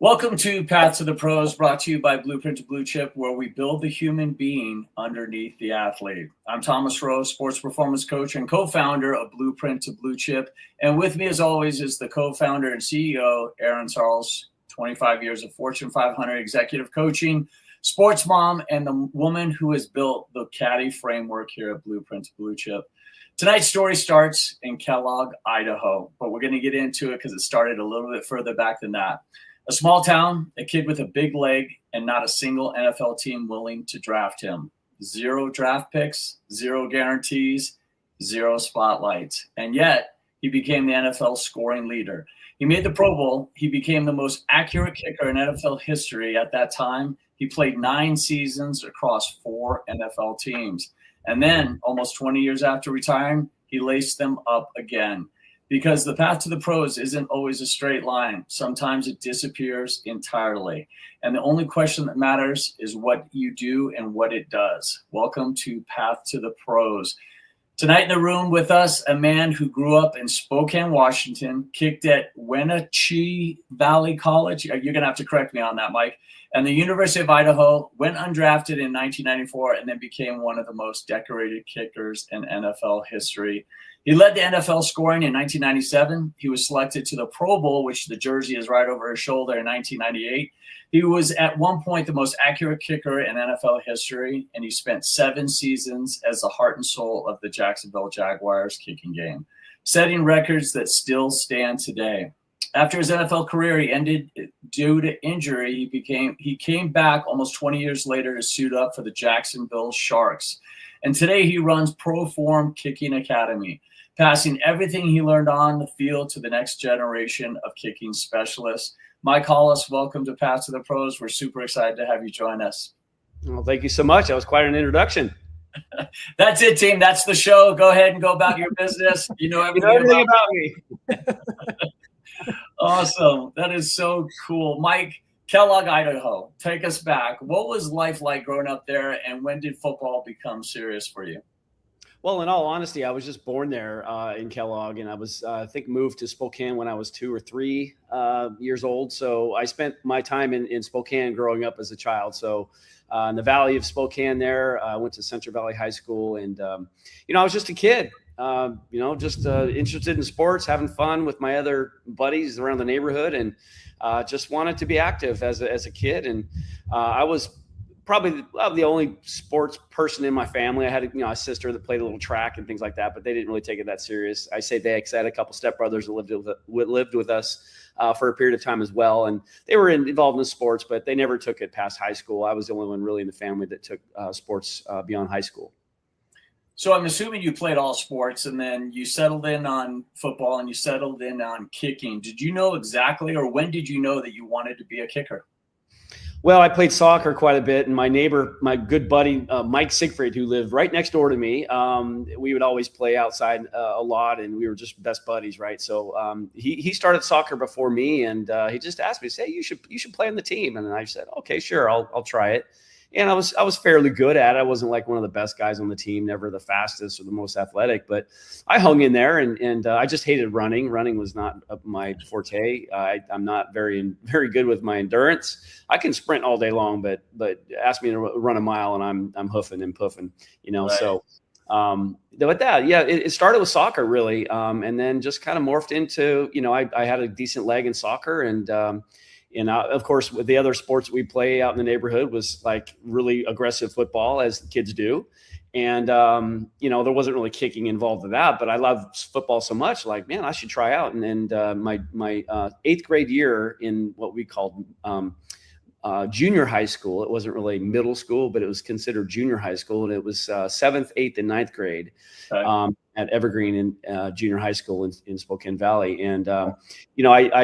Welcome to Path to the Pros, brought to you by Blueprint to Bluechip, where we build the human being underneath the athlete. I'm Thomas Rose, sports performance coach and co-founder of Blueprint to Bluechip. And with me, as always, is the co-founder and CEO, Aaron Charles, 25 years of Fortune 500 executive coaching, sports mom, and the woman who has built the caddy framework here at Blueprint to Bluechip. Tonight's story starts in Kellogg, Idaho, but we're going to get into it because it started a little bit further back than that. A small town, a kid with a big leg, and not a single NFL team willing to draft him. 0 draft picks, 0 guarantees, 0 spotlights. And yet, he became the NFL scoring leader. He made the Pro Bowl. He became the most accurate kicker in NFL history at that time. He played 9 seasons across 4 NFL teams. And then, almost 20 years after retiring, he laced them up again. Because the path to the pros isn't always a straight line. Sometimes it disappears entirely. And the only question that matters is what you do and what it does. Welcome to Path to the Pros. Tonight in the room with us, a man who grew up in Spokane, Washington, kicked at Wenatchee Valley College. You're going to have to correct me on that, Mike. And the University of Idaho, went undrafted in 1994 and then became one of the most decorated kickers in NFL history. He led the NFL scoring in 1997. He was selected to the Pro Bowl, which the jersey is right over his shoulder, in 1998. He was at one point the most accurate kicker in NFL history, and he spent 7 seasons as the heart and soul of the Jacksonville Jaguars kicking game, setting records that still stand today. After his NFL career, he ended due to injury. He came back almost 20 years later to suit up for the Jacksonville Sharks. And today he runs ProForm Kicking Academy, passing everything he learned on the field to the next generation of kicking specialists. Mike Hollis, welcome to Path to the Pros. We're super excited to have you join us. Well, thank you so much. That was quite an introduction. That's it, team. That's the show. Go ahead and go about your business. You know everything about me. Awesome. That is so cool. Mike, Kellogg, Idaho, take us back. What was life like growing up there, and when did football become serious for you? Well, in all honesty, I was just born there in Kellogg, and I was, I think, moved to Spokane when I was 2 or 3 years old. So I spent my time in Spokane growing up as a child. So in the valley of Spokane there, I went to Central Valley High School, and, I was just a kid, just interested in sports, having fun with my other buddies around the neighborhood, and just wanted to be active as a kid. And I was probably the only sports person in my family. I had a sister that played a little track and things like that, but they didn't really take it that serious. I say they, because I had a couple stepbrothers that lived with us for a period of time as well. And they were involved in sports, but they never took it past high school. I was the only one really in the family that took sports beyond high school. So I'm assuming you played all sports, and then you settled in on football and you settled in on kicking. Did you know exactly, or when did you know that you wanted to be a kicker? Well, I played soccer quite a bit, and my neighbor, my good buddy, Mike Siegfried, who lived right next door to me, we would always play outside a lot, and we were just best buddies, right? So he started soccer before me, and he just asked me, say, you should play on the team. And I said, okay, sure, I'll try it. And I was fairly good at it. I wasn't like one of the best guys on the team, never the fastest or the most athletic, but I hung in there, and I just hated running. Running was not my forte. I'm not very good with my endurance. I can sprint all day long, but ask me to run a mile and I'm hoofing and puffing, Right. So, but that, yeah, it started with soccer really. And then just kind of morphed into, I had a decent leg in soccer, and of course, with the other sports that we play out in the neighborhood was like really aggressive football, as the kids do. And, there wasn't really kicking involved in that, but I love football so much, like, man, I should try out. And my 8th grade year in what we called junior high school, it wasn't really middle school, but it was considered junior high school. And it was 7th, 8th, and 9th grade. Okay. At Evergreen in junior high school in Spokane Valley. And, I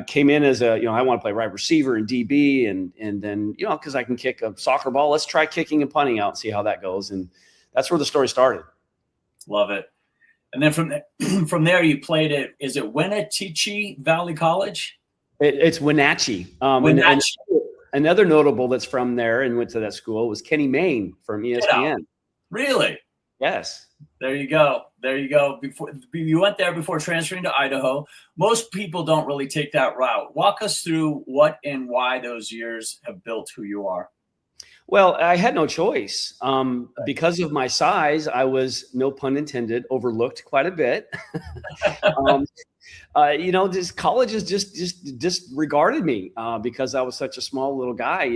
came in as I want to play right receiver and DB and then, because I can kick a soccer ball, let's try kicking and punting out and see how that goes. And that's where the story started. Love it. And then from there you played at, is it Wenatchee Valley College? It's Wenatchee. And another notable that's from there and went to that school was Kenny Mayne from ESPN. Really? Yes. There you go. There you go. Before you went there before transferring to Idaho. Most people don't really take that route. Walk us through what and why those years have built who you are. Well, I had no choice. Because of my size, I was, no pun intended, overlooked quite a bit. um, just colleges just disregarded me because I was such a small little guy,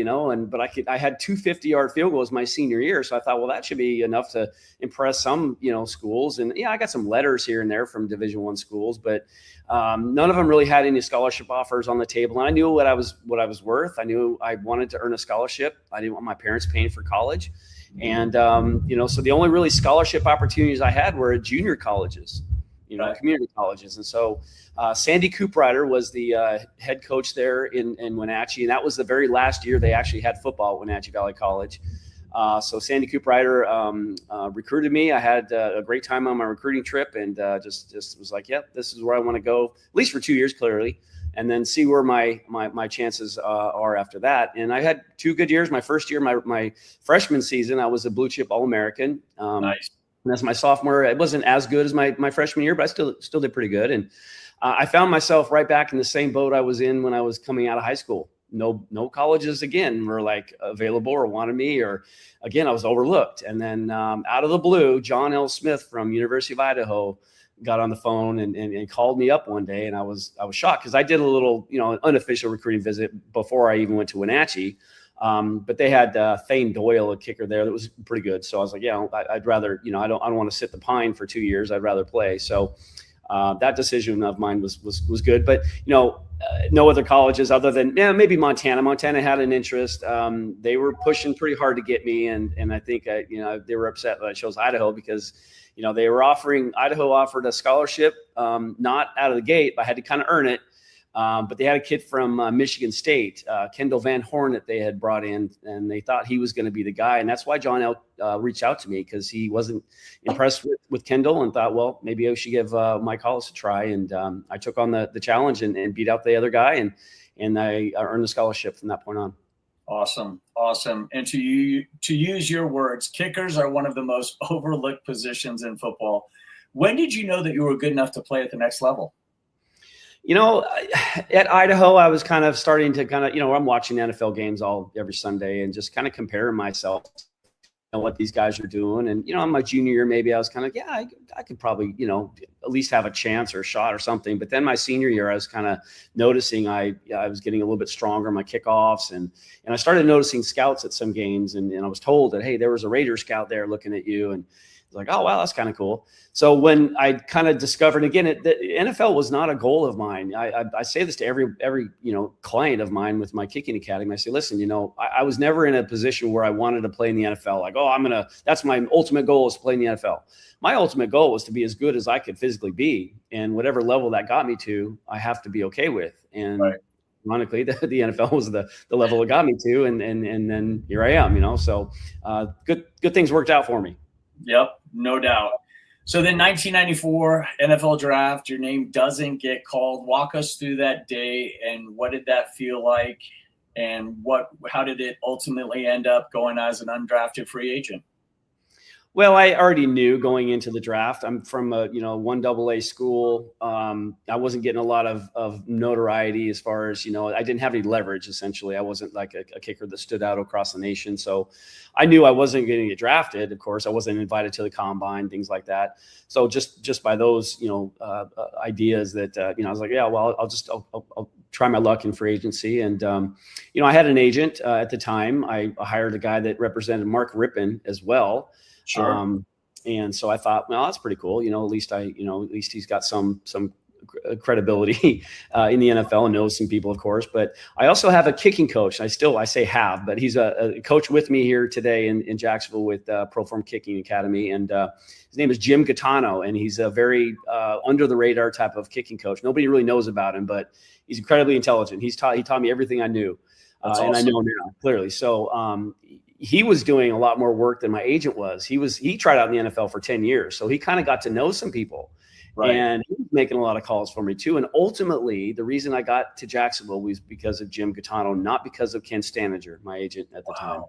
but I had 250-yard field goals my senior year. So I thought, well, that should be enough to impress some, schools. And I got some letters here and there from Division I schools, but none of them really had any scholarship offers on the table. And I knew what I was worth. I knew I wanted to earn a scholarship. I didn't want my parents paying for college. And, so the only really scholarship opportunities I had were at junior colleges, Right. community colleges. And so Sandy Cooprider was the head coach there in Wenatchee. And that was the very last year they actually had football at Wenatchee Valley College. So Sandy Cooprider recruited me. I had a great time on my recruiting trip, and just was like, yep, this is where I want to go, at least for 2 years, clearly, and then see where my chances are after that. And I had 2 good years. My first year, my freshman season, I was a Bluechip All-American. Nice. And that's my sophomore. It wasn't as good as my freshman year, but I still did pretty good. And I found myself right back in the same boat I was in when I was coming out of high school. No colleges again were like available or wanted me, or again, I was overlooked. And then out of the blue, John L. Smith from University of Idaho got on the phone and called me up one day. And I was shocked because I did a little, unofficial recruiting visit before I even went to Wenatchee. But they had Thane Doyle, a kicker there that was pretty good. So I was like, yeah, I'd rather, I don't want to sit the pine for 2 years. I'd rather play. So that decision of mine was good. But, no other colleges other than maybe Montana. Montana had an interest. They were pushing pretty hard to get me. And I think, they were upset that I chose Idaho because, Idaho offered a scholarship, not out of the gate, but I had to kind of earn it. But they had a kid from Michigan State, Kendall Van Horn, that they had brought in, and they thought he was going to be the guy. And that's why John L. Reached out to me, because he wasn't impressed with Kendall and thought, well, maybe I should give Mike Hollis a try. And I took on the challenge and beat out the other guy, and I earned the scholarship from that point on. Awesome. And to use your words, kickers are one of the most overlooked positions in football. When did you know that you were good enough to play at the next level? At Idaho, I was kind of starting to I'm watching NFL games every Sunday and just kind of comparing myself to what these guys are doing. And, in my junior year, maybe I was kind of, I could probably, at least have a chance or a shot or something. But then my senior year, I was kind of noticing I was getting a little bit stronger in my kickoffs. And I started noticing scouts at some games. And I was told that, hey, there was a Raider scout there looking at you. And like, oh, wow, that's kind of cool. So when I kind of discovered, again, the NFL was not a goal of mine. I say this to every client of mine with my kicking academy. I say, listen, I was never in a position where I wanted to play in the NFL. Like, oh, that's my ultimate goal, is to play in the NFL. My ultimate goal was to be as good as I could physically be. And whatever level that got me to, I have to be okay with. And right. Ironically, the NFL was the level it got me to. And then here I am, so good things worked out for me. Yep, no doubt. So then 1994 NFL draft, your name doesn't get called. Walk us through that day, and what did that feel like, and how did it ultimately end up going as an undrafted free agent? Well, I already knew going into the draft. I'm from a 1AA school. I wasn't getting a lot of notoriety as far as, I didn't have any leverage. Essentially, I wasn't like a kicker that stood out across the nation. So I knew I wasn't going to get drafted. Of course, I wasn't invited to the combine, things like that. So just by those ideas that I was like, yeah, well, I'll try my luck in free agency. And I had an agent at the time. I hired a guy that represented Mark Rippon as well. Sure. And so I thought, well, that's pretty cool. At least he's got some credibility in the NFL and knows some people, of course. But I also have a kicking coach. I say have, but he's a coach with me here today in Jacksonville with ProForm Kicking Academy. And his name is Jim Gattano, and he's a very under the radar type of kicking coach. Nobody really knows about him, but he's incredibly intelligent. He taught me everything I knew. Awesome. And I know now, clearly. So he was doing a lot more work than my agent was. He tried out in the NFL for 10 years. So he kind of got to know some people. Right. And he was making a lot of calls for me too. And ultimately, the reason I got to Jacksonville was because of Jim Gattano, not because of Ken Stanager, my agent at the time.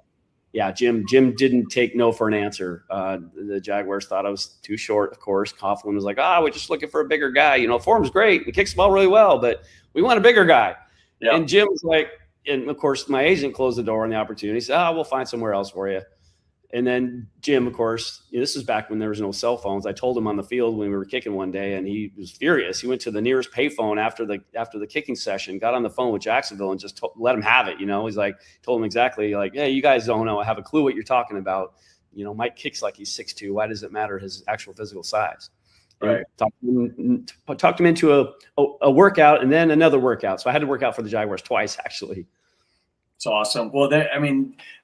Yeah, Jim didn't take no for an answer. The Jaguars thought I was too short, of course. Coughlin was like, we're just looking for a bigger guy. Form's great. He kicks the ball really well, but we want a bigger guy. Yep. And Jim was like, and of course, my agent closed the door on the opportunity. He said, we'll find somewhere else for you. And then Jim, of course, this is back when there was no cell phones. I told him on the field when we were kicking one day, and he was furious. He went to the nearest payphone after the kicking session, got on the phone with Jacksonville, and just let him have it. He's like, told him exactly, like, hey, you guys don't know. I have a clue what you're talking about. Mike kicks like he's 6'2". Why does it matter his actual physical size? Right. Talked him into a workout and then another workout. So I had to work out for the Jaguars twice, actually. It's awesome. Well,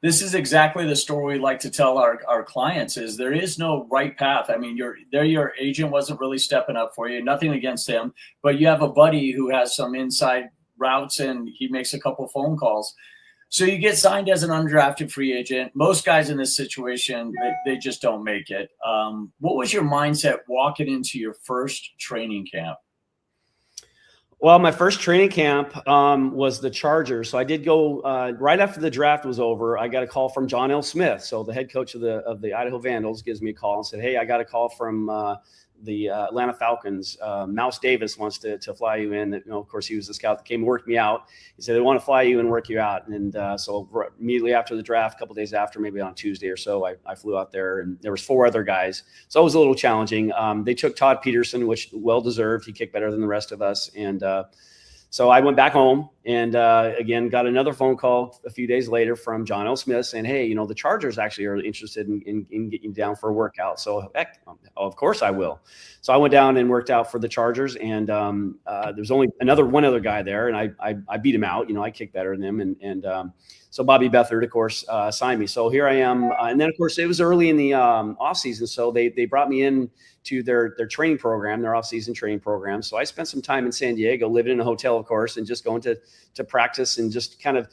this is exactly the story we like to tell our clients is there is no right path. I mean, your agent wasn't really stepping up for you, nothing against him, but you have a buddy who has some inside routes and he makes a couple phone calls. So you get signed as an undrafted free agent. Most guys in this situation, they just don't make it. What was your mindset walking into your first training camp? Well, my first training camp was the Chargers. So I did go right after the draft was over. I got a call from John L. Smith. So the head coach of the Idaho Vandals gives me a call and said, hey, I got a call from the Atlanta Falcons. Mouse Davis wants to fly you in. Of course, he was the scout that came and worked me out. He said, they want to fly you and work you out. And so immediately after the draft, a couple days after, maybe on Tuesday or so, I flew out there, and there was 4 other guys. So it was a little challenging. They took Todd Peterson, which well-deserved. He kicked better than the rest of us. And so I went back home and, again, got another phone call a few days later from John L. Smith saying, hey, the Chargers actually are interested in getting you down for a workout. So, heck, of course I will. So I went down and worked out for the Chargers, and there's only one other guy there, and I beat him out. I kicked better than him. And so Bobby Beathard, of course, signed me. So here I am. And then, of course, it was early in the offseason, so they brought me in to their training program, their off-season training program. So I spent some time in San Diego, living in a hotel, of course, and just going to practice and just kind of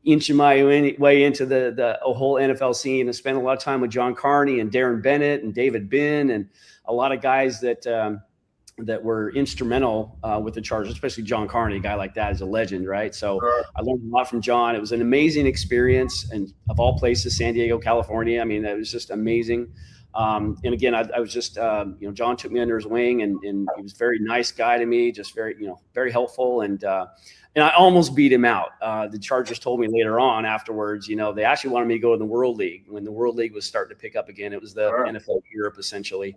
inching my way into the whole NFL scene. And spent a lot of time with John Carney and Darren Bennett and David Bin and a lot of guys that were instrumental with the Chargers, especially John Carney. A guy like that is a legend, right? So sure. I learned a lot from John. It was an amazing experience, and of all places, San Diego, California. I mean, it was just amazing. And again, I was just, John took me under his wing, and he was a very nice guy to me, just very, very helpful. And I almost beat him out. The Chargers told me later on afterwards, they actually wanted me to go to the World League. When the World League was starting to pick up again, it was the sure. NFL Europe, essentially.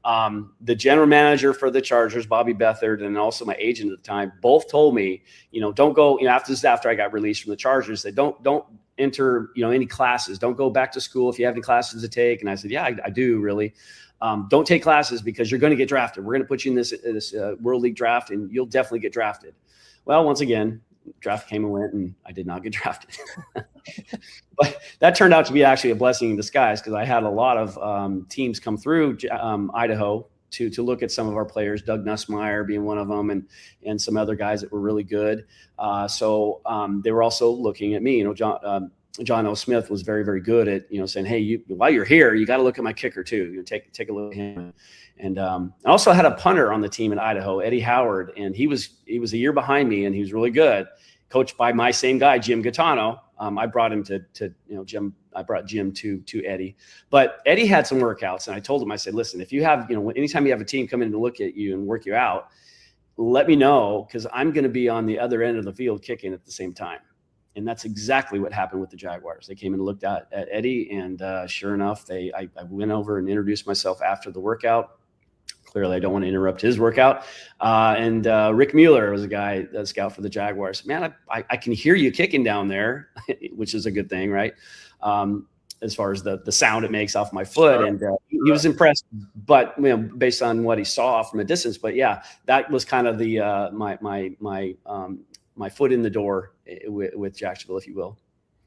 The general manager for the Chargers, Bobby Beathard, and also my agent at the time, both told me, don't go, after I got released from the Chargers, they don't enter, any classes. Don't go back to school if you have any classes to take. And I said, yeah, I do really. Don't take classes because you're going to get drafted. We're going to put you in this World League draft, and you'll definitely get drafted. Well, once again, draft came and went, and I did not get drafted. But that turned out to be actually a blessing in disguise, because I had a lot of teams come through Idaho to look at some of our players, Doug Nussmeier being one of them, and some other guys that were really good. So they were also looking at me. John O. Smith was very, very good at saying, hey, while you're here, you got to look at my kicker too. Take a look at him. And I also had a punter on the team in Idaho, Eddie Howard, and he was a year behind me, and he was really good, coached by my same guy, Jim Gaetano. I brought him to Jim. I brought Jim to Eddie, but Eddie had some workouts, and I told him, I said, listen, if you have, anytime you have a team come in to look at you and work you out, let me know, because I'm going to be on the other end of the field kicking at the same time. And that's exactly what happened with the Jaguars. They came and looked at Eddie, and sure enough, I went over and introduced myself after the workout. Clearly, I don't want to interrupt his workout. And Rick Mueller was a scout for the Jaguars. Man, I can hear you kicking down there, which is a good thing, right? As far as the sound it makes off my foot. And he was impressed, but based on what he saw from a distance. But yeah, that was kind of the my foot in the door with Jacksonville, if you will.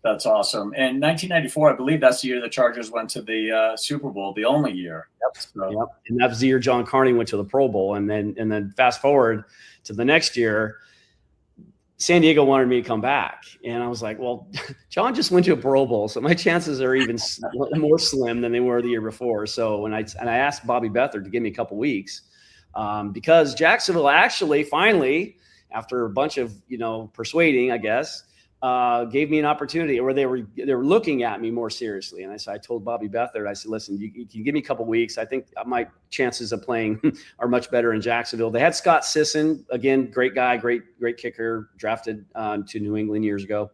That's awesome. And 1994, I believe that's the year the Chargers went to the Super Bowl, the only year. Yep. So. Yep. And that was the year John Carney went to the Pro Bowl. And then fast forward to the next year, San Diego wanted me to come back. And I was like, well, John just went to a Pro Bowl, so my chances are even more slim than they were the year before. So I asked Bobby Beathard to give me a couple weeks because Jacksonville actually finally, after a bunch of persuading, I guess, gave me an opportunity, or they were looking at me more seriously. And I told Bobby Beathard, I said, listen, you can give me a couple weeks. I think my chances of playing are much better in Jacksonville. They had Scott Sisson, again, great guy, great kicker, drafted to New England years ago,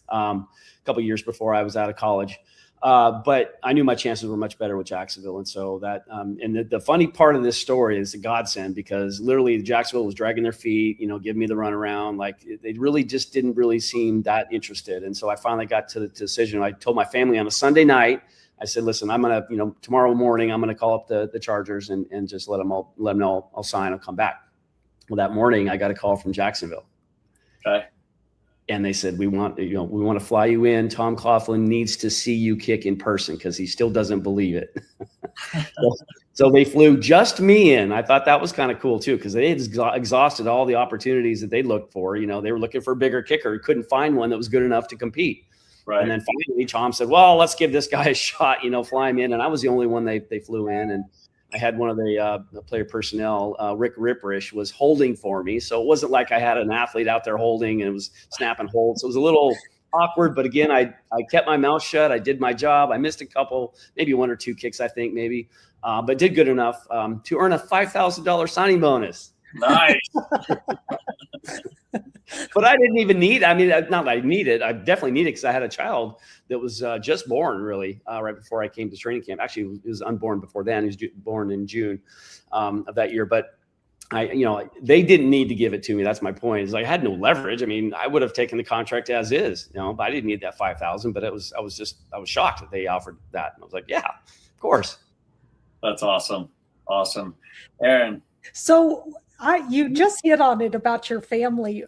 a couple years before I was out of college. But I knew my chances were much better with Jacksonville. And so that, and the funny part of this story is the godsend, because literally Jacksonville was dragging their feet, giving me the runaround. Like they really just didn't really seem that interested. And so I finally got to the decision. I told my family on a Sunday night, I said, listen, I'm going to, tomorrow morning, I'm going to call up the Chargers and just let them know I'll sign, I'll come back. Well, that morning I got a call from Jacksonville. Okay. And they said, we want to fly you in. Tom Coughlin needs to see you kick in person because he still doesn't believe it. So they flew just me in. I thought that was kind of cool too, because they had exhausted all the opportunities that they looked for. They were looking for a bigger kicker. Couldn't find one that was good enough to compete. Right. And then finally Tom said, well, let's give this guy a shot, fly him in. And I was the only one they flew in. And I had one of the player personnel, Rick Ripprish, was holding for me. So it wasn't like I had an athlete out there holding and it was snap and hold. So it was a little awkward. But again, I kept my mouth shut. I did my job. I missed a couple, maybe one or two kicks, I think, maybe, but did good enough to earn a $5,000 signing bonus. Nice. But I didn't even need, not that I need it. I definitely need it because I had a child that was just born really right before I came to training camp. Actually, he was unborn before then. He was born in June of that year. But they didn't need to give it to me. That's my point. Is I had no leverage. I would have taken the contract as is, but I didn't need that $5,000. But I was shocked that they offered that. And I was like, yeah, of course. That's awesome. Awesome. Aaron. So you just hit on it about your family,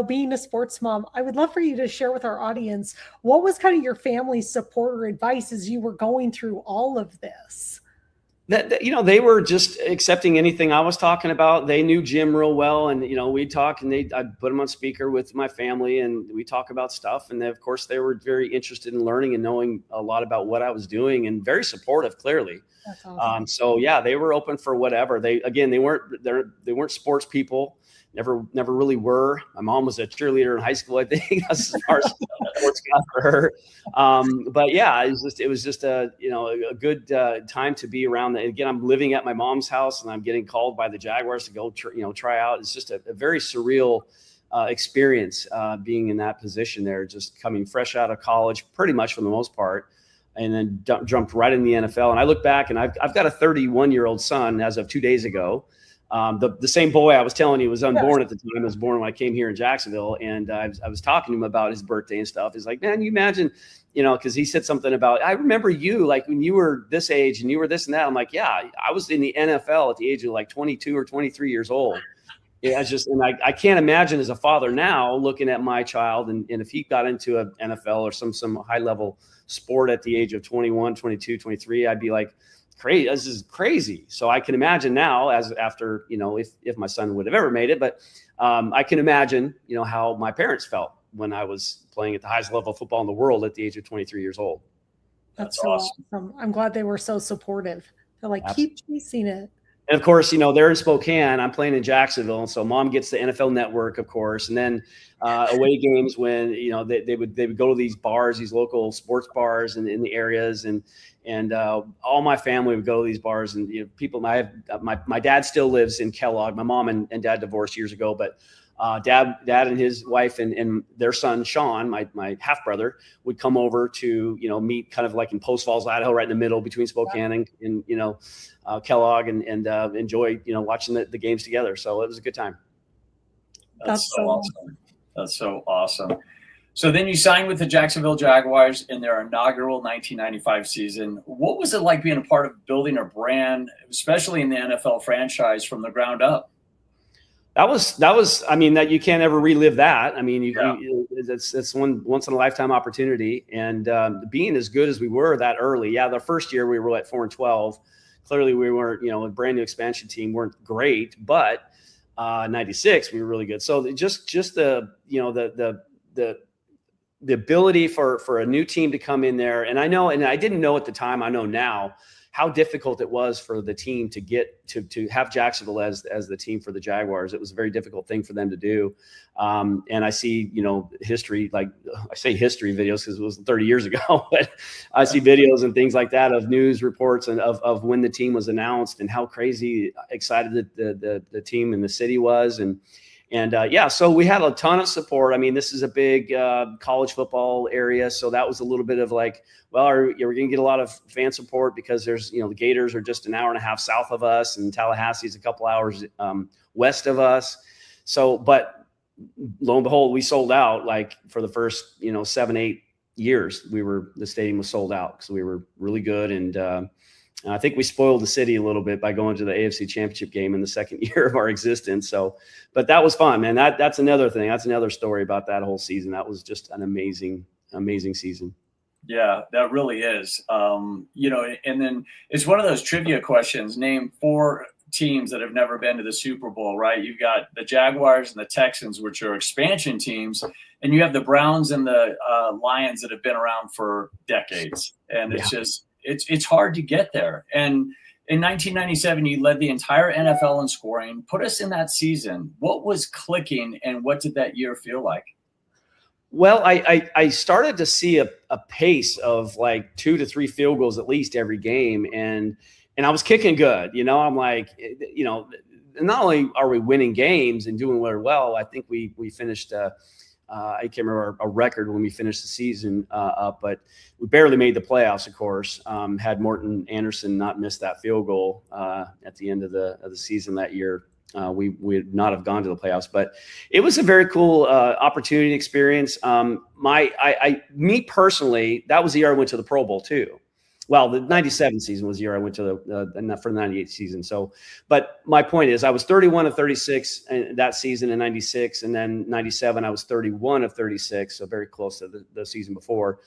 being a sports mom. I would love for you to share with our audience, what was kind of your family's support or advice as you were going through all of this? They were just accepting anything I was talking about. They knew Jim real well. And, we'd talk and I'd put them on speaker with my family and we talk about stuff. And of course they were very interested in learning and knowing a lot about what I was doing and very supportive, clearly. That's awesome. So yeah, they were open for whatever. They weren't sports people. Never really were. My mom was a cheerleader in high school, I think. That's as far as sports got for her. But yeah, it was just a good time to be around. Again, I'm living at my mom's house and I'm getting called by the Jaguars to go try out. It's just a very surreal experience being in that position there, just coming fresh out of college, pretty much for the most part. And then jumped right in the NFL. And I look back and I've got a 31-year-old son as of 2 days ago. The same boy I was telling you was unborn at the time. I was born when I came here in Jacksonville. And I was talking to him about his birthday and stuff. He's like, man, you imagine, because he said something about, I remember you like when you were this age and you were this and that. I'm like, yeah, I was in the NFL at the age of like 22 or 23 years old. Yeah, it's just, and I can't imagine as a father now looking at my child and if he got into an NFL or some high level sport at the age of 21, 22, 23, I'd be like, crazy. This is crazy. So I can imagine now after, if my son would have ever made it, but I can imagine, how my parents felt when I was playing at the highest level of football in the world at the age of 23 years old. That's so awesome. I'm glad they were so supportive. They're like, Absolutely. Keep chasing it. And of course, they're in Spokane. I'm playing in Jacksonville. And so mom gets the NFL network, of course. And then away games when, they would go to these bars, these local sports bars in the areas. And all my family would go to these bars and people, my dad still lives in Kellogg. My mom and dad divorced years ago, but dad and his wife and their son, Sean, my half brother, would come over to, meet kind of like in Post Falls, Idaho, right in the middle between Spokane and Kellogg and enjoy, watching the games together. So it was a good time. That's so awesome. That's so awesome. So then you signed with the Jacksonville Jaguars in their inaugural 1995 season. What was it like being a part of building a brand, especially in the NFL franchise, from the ground up? That was, that you can't ever relive that. It's one once in a lifetime opportunity. And being as good as we were that early. Yeah. The first year we were at 4-12. Clearly we weren't, a brand new expansion team, weren't great, but 96, we were really good. So just the the ability for a new team to come in there. And I know, and I didn't know at the time, I know now how difficult it was for the team to get to have Jacksonville as the team for the Jaguars. It was a very difficult thing for them to do. And I see, history, like I say history videos because it was 30 years ago, but I see videos and things like that of news reports and of when the team was announced and how crazy excited the team and the city was. And so we had a ton of support. I mean, this is a big college football area. So that was a little bit of like, well, we're going to get a lot of fan support because there's, the Gators are just an hour and a half south of us and Tallahassee is a couple hours west of us. So, but lo and behold, we sold out like for the first, 7-8 years. The stadium was sold out because we were really good. And I think we spoiled the city a little bit by going to the AFC Championship game in the second year of our existence. So, but that was fun, man. That's another thing. That's another story about that whole season. That was just an amazing, amazing season. Yeah, that really is. And then it's one of those trivia questions. Name 4 teams that have never been to the Super Bowl, right? You've got the Jaguars and the Texans, which are expansion teams, and you have the Browns and the Lions that have been around for decades. And it's just it's hard to get there. And in 1997, you led the entire NFL in scoring. Put us in that season. What was clicking, and what did that year feel like? Well, I started to see a pace of like 2 to 3 field goals at least every game. And I was kicking good, I'm like, not only are we winning games and doing very well, I think we finished, I can't remember a record when we finished the season up, but we barely made the playoffs, of course. Had Morton Anderson not missed that field goal at the end of the season that year, we would not have gone to the playoffs. But it was a very cool opportunity experience. Me personally, that was the year I went to the Pro Bowl too. Well, the 97 season was the year I went to for the 98 season. So, but my point is I was 31 of 36 that season in 96. And then 97, I was 31 of 36. So very close to the season before.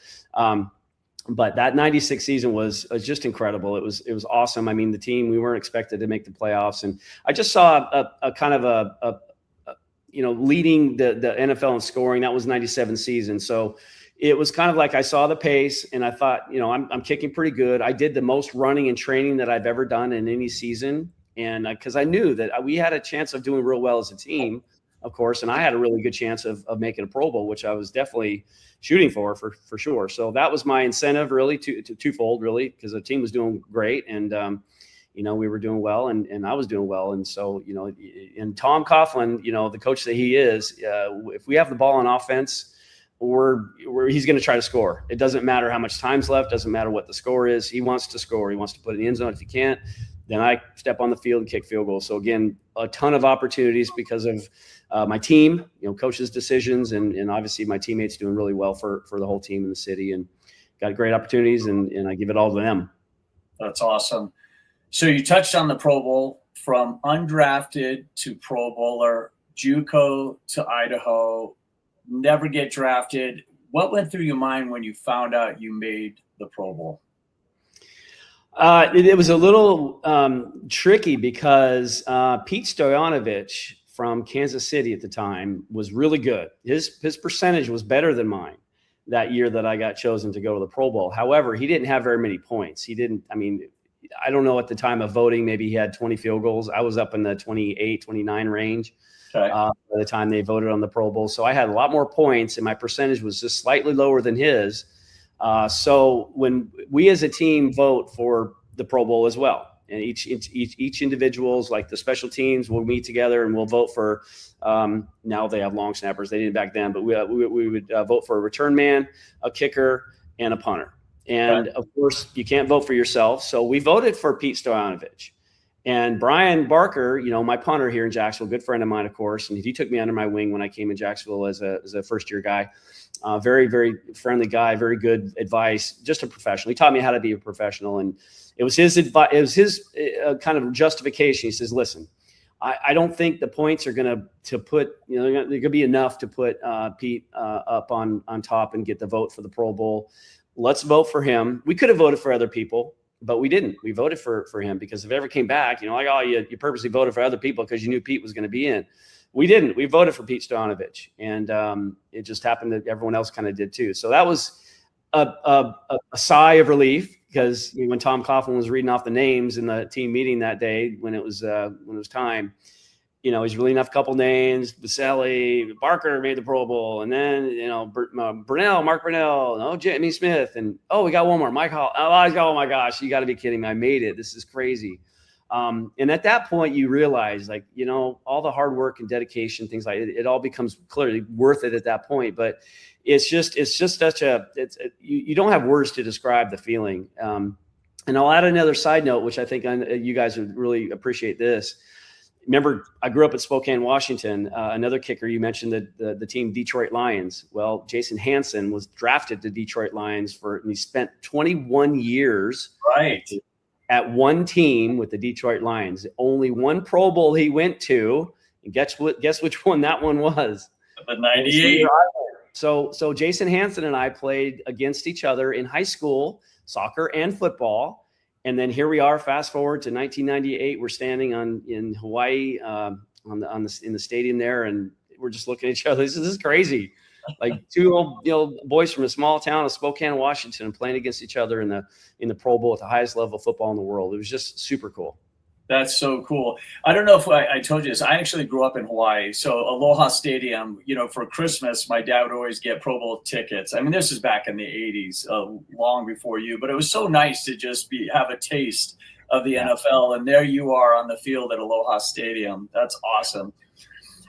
But that 96 season was just incredible. It was awesome. I mean, the team, we weren't expected to make the playoffs. And I just saw a kind of a leading the NFL in scoring. That was 97 season. So it was kind of like I saw the pace and I thought, I'm kicking pretty good. I did the most running and training that I've ever done in any season. And because I knew that we had a chance of doing real well as a team, of course, and I had a really good chance of making a Pro Bowl, which I was definitely shooting for sure. So that was my incentive really to twofold really, because the team was doing great and, we were doing well and I was doing well. And so, and Tom Coughlin, the coach that he is, if we have the ball on offense, he's going to try to score. It doesn't matter how much time's left. Doesn't matter what the score is. He wants to score. He wants to put it in the end zone. If he can't, then I step on the field and kick field goals. So again, a ton of opportunities because of my team, coach's decisions, and obviously my teammates doing really well for the whole team in the city, and got great opportunities, and I give it all to them. That's awesome. So you touched on the Pro Bowl, from undrafted to Pro Bowler, JUCO to Idaho, never get drafted. What went through your mind when you found out you made the Pro Bowl? It was a little tricky because Pete Stoyanovich from Kansas City at the time was really good. His percentage was better than mine that year that I got chosen to go to the Pro Bowl. However, he didn't have very many points. I don't know at the time of voting, maybe he had 20 field goals. I was up in the 28, 29 range. Okay. By the time they voted on the Pro Bowl. So I had a lot more points and my percentage was just slightly lower than his. So when we as a team vote for the Pro Bowl as well, and each individuals, like the special teams, will meet together and we'll vote for, now they have long snappers. They didn't back then, but we would vote for a return man, a kicker, and a punter. And of course you can't vote for yourself. So we voted for Pete Stoyanovich. And Brian Barker, my punter here in Jacksonville, good friend of mine, of course, and he took me under my wing when I came in Jacksonville as a first-year guy. Very, very friendly guy, very good advice, just a professional. He taught me how to be a professional, and it was his advice. It was his kind of justification. He says, "Listen, I don't think the points are going to put, they're going to be enough to put Pete up on top and get the vote for the Pro Bowl. Let's vote for him. We could have voted for other people, but we didn't. We voted for him because if it ever came back, you purposely voted for other people because you knew Pete was going to be in. We didn't. We voted for Pete Stoyanovich, and it just happened that everyone else kind of did too. So that was a sigh of relief, because when Tom Coughlin was reading off the names in the team meeting that day, when it was time, he's reading off a couple names. Baselli, Barker made the Pro Bowl, and then Mark Brunell, Jimmy Smith, and we got one more, Mike Hall. Oh my gosh, you got to be kidding me! I made it. This is crazy. And at that point, you realize, all the hard work and dedication, things like it all becomes clearly worth it at that point. But it's just such you don't have words to describe the feeling. And I'll add another side note, which I think you guys would really appreciate this. Remember, I grew up in Spokane, Washington. Another kicker, you mentioned the team Detroit Lions. Well, Jason Hansen was drafted to Detroit Lions and he spent 21 years. Right. At one team with the Detroit Lions. Only one Pro Bowl he went to, and guess which one that one was? The 98. So Jason Hansen and I played against each other in high school, soccer and football. And then here we are, fast forward to 1998. We're standing in Hawaii in the stadium there, and we're just looking at each other. This is crazy. Like two old boys from a small town of Spokane, Washington, playing against each other in the Pro Bowl at the highest level of football in the world. It was just super cool. That's so cool. I don't know if I told you this. I actually grew up in Hawaii. So Aloha Stadium, for Christmas, my dad would always get Pro Bowl tickets. I mean, this is back in the 80s, long before you. But it was so nice to just have a taste of the NFL. And there you are on the field at Aloha Stadium. That's awesome.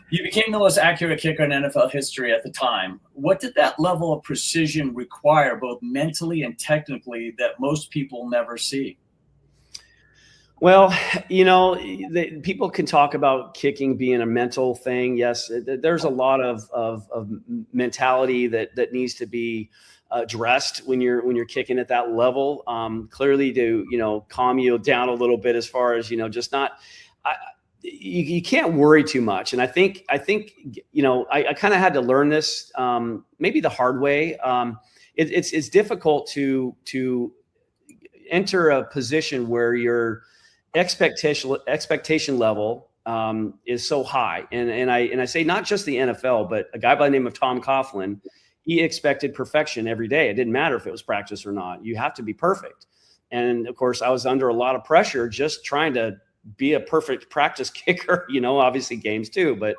You became the most accurate kicker in NFL history at the time. What did that level of precision require, both mentally and technically, that most people never see? Well, people can talk about kicking being a mental thing. Yes, there's a lot of mentality that needs to be addressed when you're kicking at that level. Clearly, to calm you down a little bit, as far as just not. You can't worry too much. And I think I kind of had to learn this maybe the hard way. It's difficult to enter a position where your expectation level is so high. And I say not just the NFL, but a guy by the name of Tom Coughlin, he expected perfection every day. It didn't matter if it was practice or not. You have to be perfect. And of course, I was under a lot of pressure just trying to be a perfect practice kicker, obviously games too, but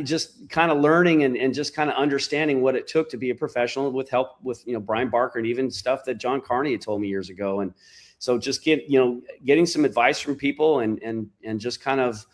just kind of learning and just kind of understanding what it took to be a professional, with help with, Brian Barker, and even stuff that John Carney had told me years ago. And so just getting some advice from people and just kind of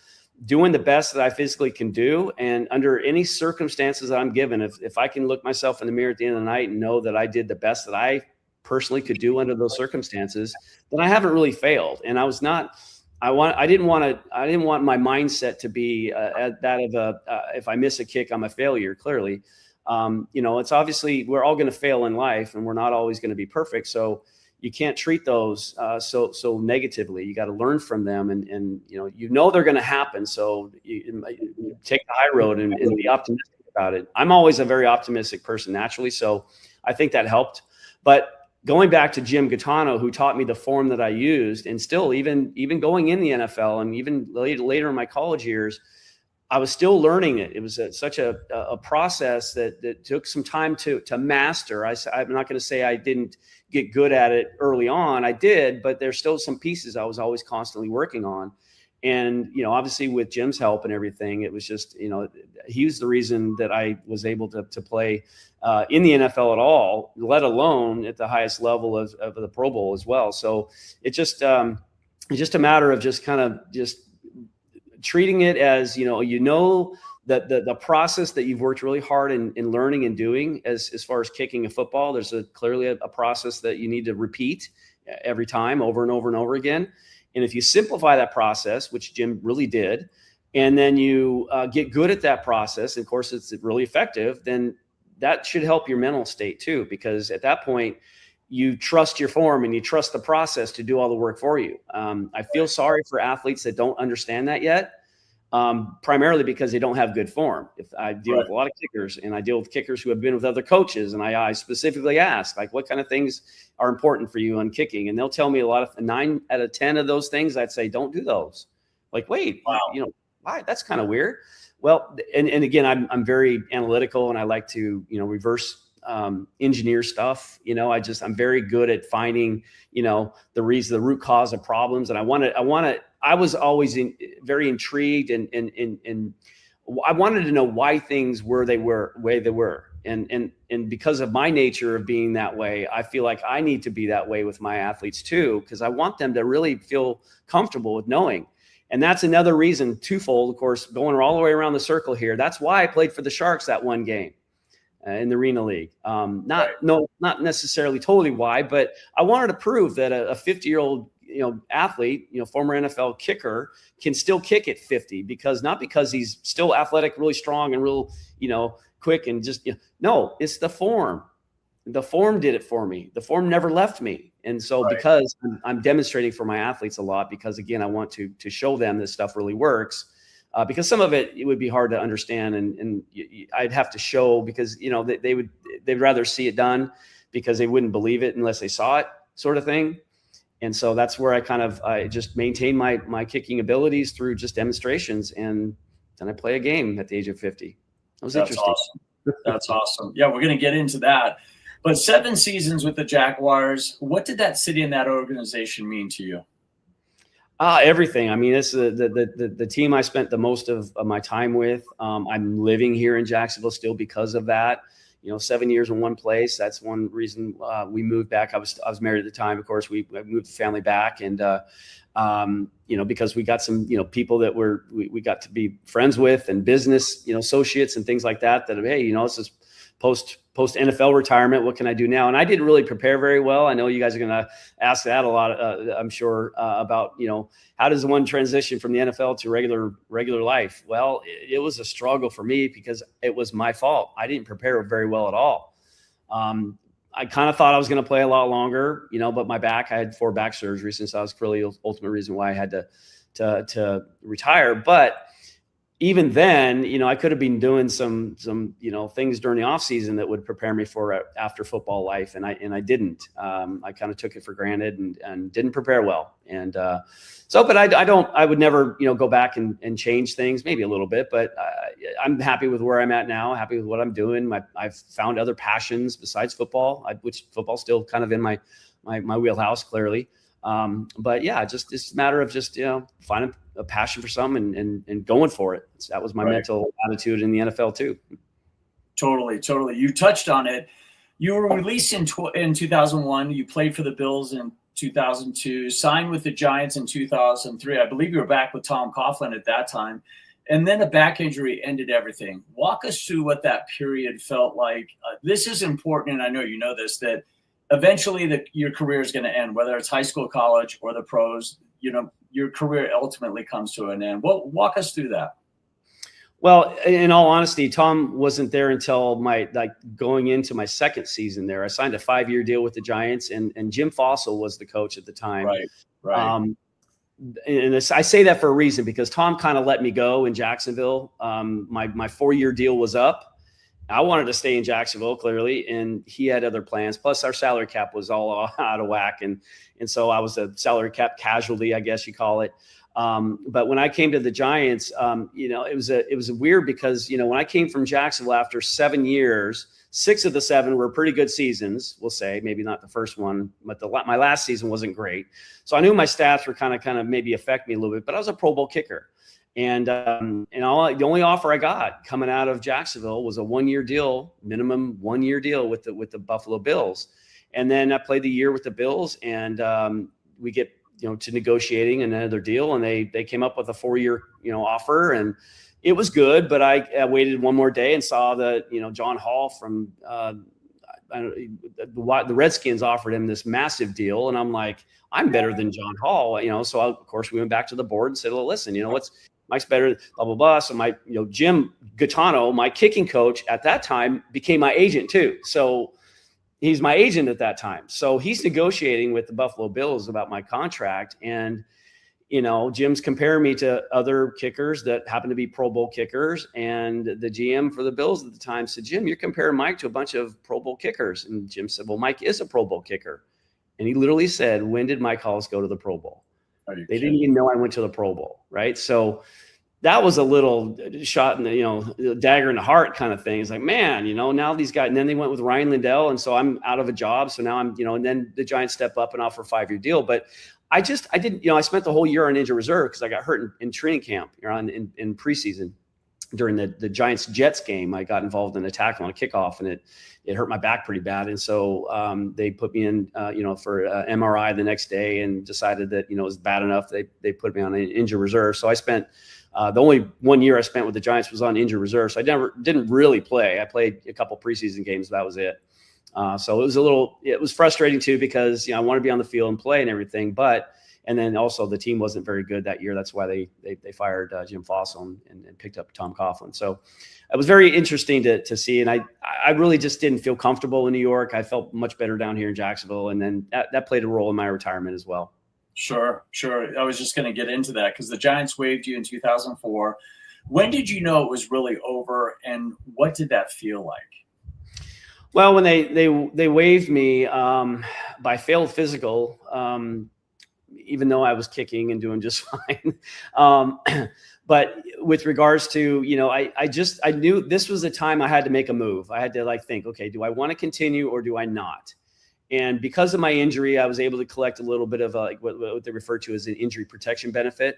doing the best that I physically can do. And under any circumstances that I'm given, if I can look myself in the mirror at the end of the night and know that I did the best that I personally could do under those circumstances, then I haven't really failed. And I didn't want my mindset to be at that of if I miss a kick, I'm a failure. Clearly, it's obviously we're all going to fail in life, and we're not always going to be perfect. So you can't treat those so negatively. You got to learn from them, and they're going to happen. So you take the high road and be optimistic about it. I'm always a very optimistic person naturally, so I think that helped. But going back to Jim Gaetano, who taught me the form that I used, and still even going in the NFL and even later in my college years, I was still learning it. It was such a process that took some time to master. I'm not going to say I didn't get good at it early on. I did, but there's still some pieces I was always constantly working on. And, obviously with Jim's help and everything, it was just, he was the reason that I was able to play in the NFL at all, let alone at the highest level of the Pro Bowl as well. So it's just a matter of just kind of just treating it as, that the process that you've worked really hard in learning and doing as far as kicking a football. There's clearly a process that you need to repeat every time over and over and over again. And if you simplify that process, which Jim really did, and then you get good at that process, and of course it's really effective, then that should help your mental state too, because at that point you trust your form and you trust the process to do all the work for you. I feel sorry for athletes that don't understand that yet, primarily because they don't have good form. If I deal with a lot of kickers, and I deal with kickers who have been with other coaches, and I specifically ask, like, what kind of things are important for you on kicking? And they'll tell me 9 out of 10 of those things, I'd say, don't do those. Like, wait, wow. Why? That's kind of weird. Well, and again, I'm very analytical, and I like to, reverse engineer stuff. I'm very good at finding, the root cause of problems. And I was always very intrigued and I wanted to know why things were the way they were. And because of my nature of being that way, I feel like I need to be that way with my athletes too, because I want them to really feel comfortable with knowing. And that's another reason, twofold, of course, going all the way around the circle here. That's why I played for the Sharks that one game in the Arena League. Not necessarily totally why, but I wanted to prove that a 50-year-old athlete, former NFL kicker, can still kick at 50, not because he's still athletic, really strong, and real, quick, and just no, it's the form. The form did it for me. The form never left me. And so because I'm demonstrating for my athletes a lot, because again, I want to show them this stuff really works, because some of it would be hard to understand, and I'd have to show, because they'd rather see it done, because they wouldn't believe it unless they saw it, sort of thing. And so that's where I just maintain my kicking abilities through just demonstrations, and then I play a game at the age of 50. That's interesting. Awesome. That's awesome. Yeah, we're going to get into that. But 7 seasons with the Jaguars, what did that city and that organization mean to you? Everything. I mean, it's the team I spent the most of my time with. I'm living here in Jacksonville still because of that. 7 years in one place. That's one reason we moved back. I was married at the time. Of course, we moved the family back, and because we got some people that we got to be friends with, and business associates and things like that. That, hey, this is post NFL retirement. What can I do now? And I didn't really prepare very well. I know you guys are going to ask that a lot. I'm sure about how does one transition from the NFL to regular life? Well, it was a struggle for me because it was my fault. I didn't prepare very well at all. I kind of thought I was going to play a lot longer, but my back, I had 4 back surgeries, and so that was really the ultimate reason why I had to retire. But even then, I could have been doing some things during the off season that would prepare me for after football life. And I didn't. I kind of took it for granted and didn't prepare well. And but I would never, go back and change things, maybe a little bit, but I'm happy with where I'm at now, happy with what I'm doing. I've found other passions besides football, which football's still kind of in my wheelhouse, clearly. But yeah, it's a matter of just, finding a passion for something and going for it. That was my mental attitude in the NFL too. Totally. You touched on it. You were released in 2001. You played for the Bills in 2002, signed with the Giants in 2003. I believe you were back with Tom Coughlin at that time. And then a back injury ended everything. Walk us through what that period felt like. This is important, and I know you know this, that eventually your career is going to end, whether it's high school, college, or the pros. Your career ultimately comes to an end. Walk us through that. Well, in all honesty, Tom wasn't there until going into my second season there. I signed a 5-year deal with the Giants, and Jim Fossil was the coach at the time. Right. And I say that for a reason, because Tom kind of let me go in Jacksonville. My 4-year deal was up. I wanted to stay in Jacksonville, clearly, and he had other plans. Plus, our salary cap was all out of whack, and so I was a salary cap casualty, I guess you call it. But when I came to the Giants, it was weird because when I came from Jacksonville after 7 years, 6 of the 7 were pretty good seasons. We'll say maybe not the first one, but my last season wasn't great. So I knew my stats were kind of maybe affect me a little bit. But I was a Pro Bowl kicker. And the only offer I got coming out of Jacksonville was a 1-year deal, minimum 1-year deal with the Buffalo Bills. And then I played the year with the Bills, and we get to negotiating another deal, and they came up with a 4-year offer, and it was good. But I waited one more day and saw that John Hall from the Redskins offered him this massive deal, and I'm like, I'm better than John Hall, So of course we went back to the board and said, well, listen, Mike's better, blah, blah, blah. So my, Jim Gaetano, my kicking coach at that time, became my agent too. So he's my agent at that time. So he's negotiating with the Buffalo Bills about my contract. And, Jim's comparing me to other kickers that happen to be Pro Bowl kickers. And the GM for the Bills at the time said, Jim, you're comparing Mike to a bunch of Pro Bowl kickers. And Jim said, well, Mike is a Pro Bowl kicker. And he literally said, when did Mike Hollis go to the Pro Bowl? They didn't even know I went to the Pro Bowl, right? So that was a little shot in the, dagger in the heart kind of thing. It's like, man, now these guys, and then they went with Ryan Lindell. And so I'm out of a job. So now I'm, and then the Giants step up and offer a 5-year deal. But I didn't, I spent the whole year on injured reserve because I got hurt in training camp in preseason during the Giants Jets game. I got involved in a tackle on a kickoff, and it hurt my back pretty bad. And so they put me in, for MRI the next day, and decided that, it was bad enough. They put me on an injured reserve. So I spent, the only 1 year I spent with the Giants was on injured reserve. So I didn't really play. I played a couple preseason games. That was it. So it was frustrating too, because, I want to be on the field and play and everything, and then also the team wasn't very good that year. That's why they fired Jim Fossel and picked up Tom Coughlin. So it was very interesting to see. And I really just didn't feel comfortable in New York. I felt much better down here in Jacksonville. And then that played a role in my retirement as well. Sure. I was just going to get into that because the Giants waived you in 2004. When did you know it was really over, and what did that feel like? Well, when they waived me by failed physical, even though I was kicking and doing just fine. But with regards to, I knew this was the time I had to make a move. I had to think, okay, do I want to continue or do I not? And because of my injury, I was able to collect a little bit of what they refer to as an injury protection benefit.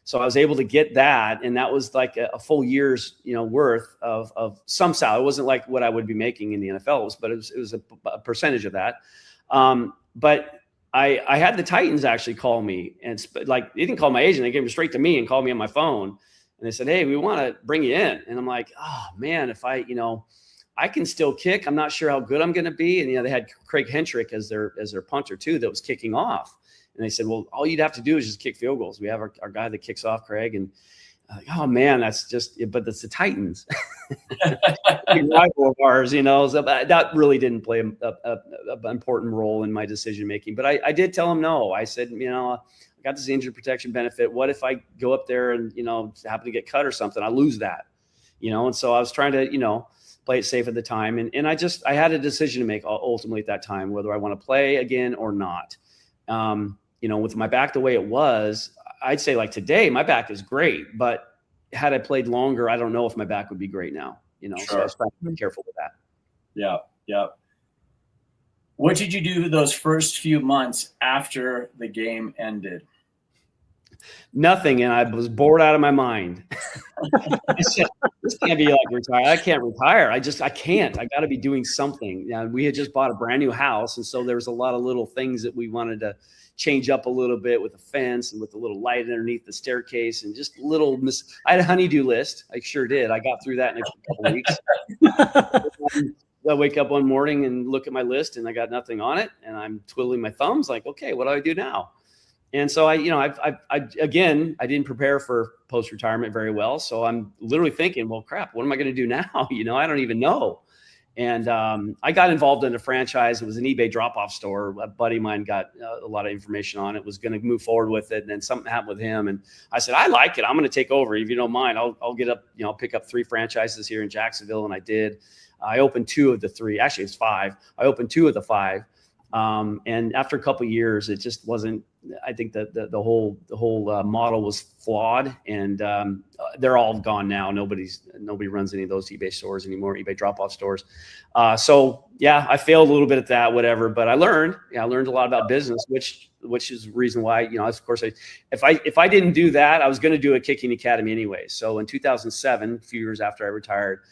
So I was able to get that. And that was like a full year's, worth of some salary. It wasn't like what I would be making in the NFL, but it was a percentage of that. But I had the Titans actually call me, and they didn't call my agent. They came straight to me and called me on my phone. And they said, hey, we want to bring you in. And I'm like, oh man, if I can still kick. I'm not sure how good I'm going to be. And, they had Craig Hentrick as their punter too, that was kicking off. And they said, well, all you'd have to do is just kick field goals. We have our guy that kicks off, Craig. And oh man, but that's the Titans. Rival of ours, so that really didn't play an important role in my decision-making. But I did tell him no. I said, I got this injury protection benefit. What if I go up there and, happen to get cut or something? I lose that, and so I was trying to, play it safe at the time. And I had a decision to make ultimately at that time, whether I want to play again or not. With my back the way it was, I'd say like today, my back is great, but had I played longer, I don't know if my back would be great now, Sure. So I was trying to be careful with that. Yeah. What did you do those first few months after the game ended? Nothing. And I was bored out of my mind. This can't be like retire. I can't retire. I can't. I got to be doing something. We had just bought a brand new house. And so there was a lot of little things that we wanted to change up a little bit with the fence and with the little light underneath the staircase and just I had a honey-do list. I sure did. I got through that in a couple of weeks. I wake up one morning and look at my list and I got nothing on it. And I'm twiddling my thumbs like, okay, what do I do now? And so I didn't prepare for post-retirement very well. So I'm literally thinking, well, crap, what am I going to do now? I don't even know. And I got involved in a franchise. It was an eBay drop-off store. A buddy of mine got a lot of information on it, was going to move forward with it. And then something happened with him. And I said, I like it. I'm going to take over. If you don't mind, I'll get up, pick up 3 franchises here in Jacksonville. And I did. I opened 2 of the 3. Actually, it's 5. I opened 2 of the 5. And after a couple of years, it just wasn't. I think that the whole model was flawed, and they're all gone now. Nobody runs any of those eBay stores anymore, eBay drop-off stores. So yeah, I failed a little bit at that, whatever. But I learned a lot about business, which is the reason why of course if I didn't do that, I was going to do a kicking academy anyway. So in 2007, a few years after I retired,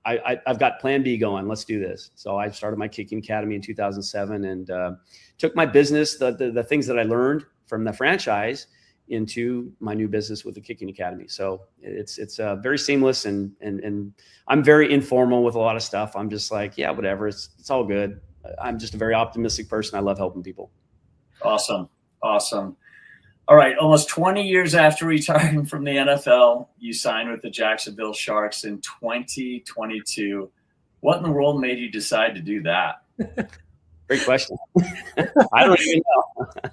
I've got plan B going. Let's do this. So I started my kicking academy in 2007 and took my business, the things that I learned from the franchise into my new business with the kicking academy. So it's very seamless and I'm very informal with a lot of stuff. I'm just like, yeah, whatever. It's all good. I'm just a very optimistic person. I love helping people. Awesome. All right. Almost 20 years after retiring from the NFL, you signed with the Jacksonville Sharks in 2022. What in the world made you decide to do that? Great question. I don't even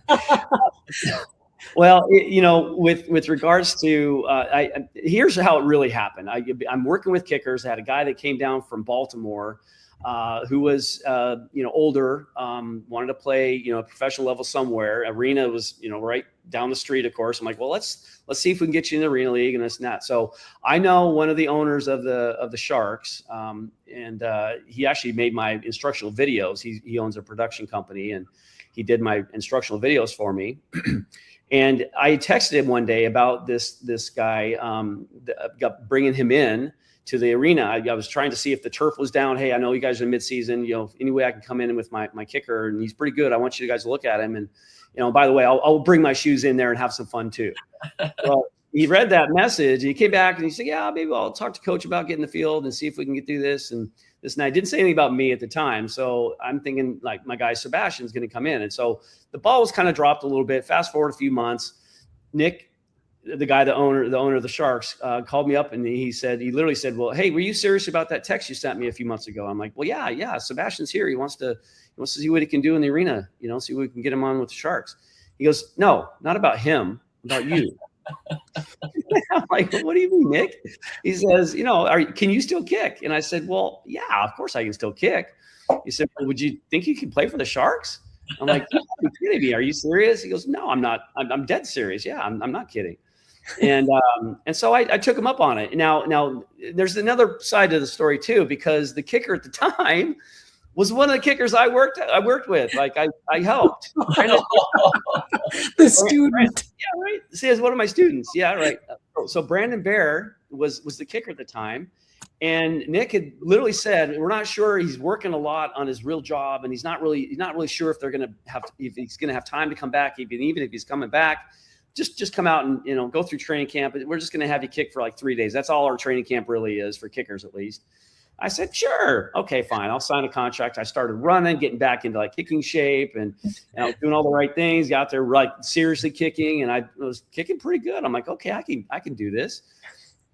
know. Well, with regards to, here's how it really happened. I'm working with kickers. I had a guy that came down from Baltimore. who was, older, wanted to play, professional level somewhere. Arena was, right down the street, of course. I'm like, well, let's see if we can get you in the Arena League and this and that. So I know one of the owners of the Sharks, and he actually made my instructional videos. He owns a production company, and he did my instructional videos for me. And I texted him one day about this guy, bringing him in to the arena. I was trying to see if the turf was down. Hey, I know you guys are in midseason, any way I can come in with my kicker, and he's pretty good. I want you guys to look at him. And, by the way, I'll bring my shoes in there and have some fun too. Well, he read that message, and he came back and he said, yeah, maybe I'll talk to coach about getting the field and see if we can get through this. And this, and I didn't say anything about me at the time. So I'm thinking like my guy Sebastian's going to come in. And so the ball was kind of dropped a little bit. Fast forward a few months, Nick, the guy, the owner of the Sharks, called me up, and he literally said, well, hey, were you serious about that text you sent me a few months ago? I'm like, well, yeah. Sebastian's here. He wants to see what he can do in the arena, see what we can get him on with the Sharks. He goes, no, not about him, about you. I'm like, what do you mean, Nick? He says, can you still kick? And I said, well, yeah, of course I can still kick. He said, well, would you think you can play for the Sharks? I'm like, you're kidding me. Are you serious? He goes, no, I'm not. I'm dead serious. Yeah, I'm not kidding. And so I took him up on it. Now there's another side to the story too, because the kicker at the time was one of the kickers I worked with. Like I helped. The student. Yeah, right. See, as one of my students. Yeah, right. So Brandon Bear was the kicker at the time. And Nick had literally said, we're not sure, he's working a lot on his real job, and he's not really sure if he's going to have time to come back, even if he's coming back. Just come out and go through training camp. We're just going to have you kick for like 3 days. That's all our training camp really is for kickers, at least. I said, sure, okay, fine. I'll sign a contract. I started running, getting back into like kicking shape, and I was doing all the right things. Got there like seriously kicking, and I was kicking pretty good. I'm like, okay, I can do this.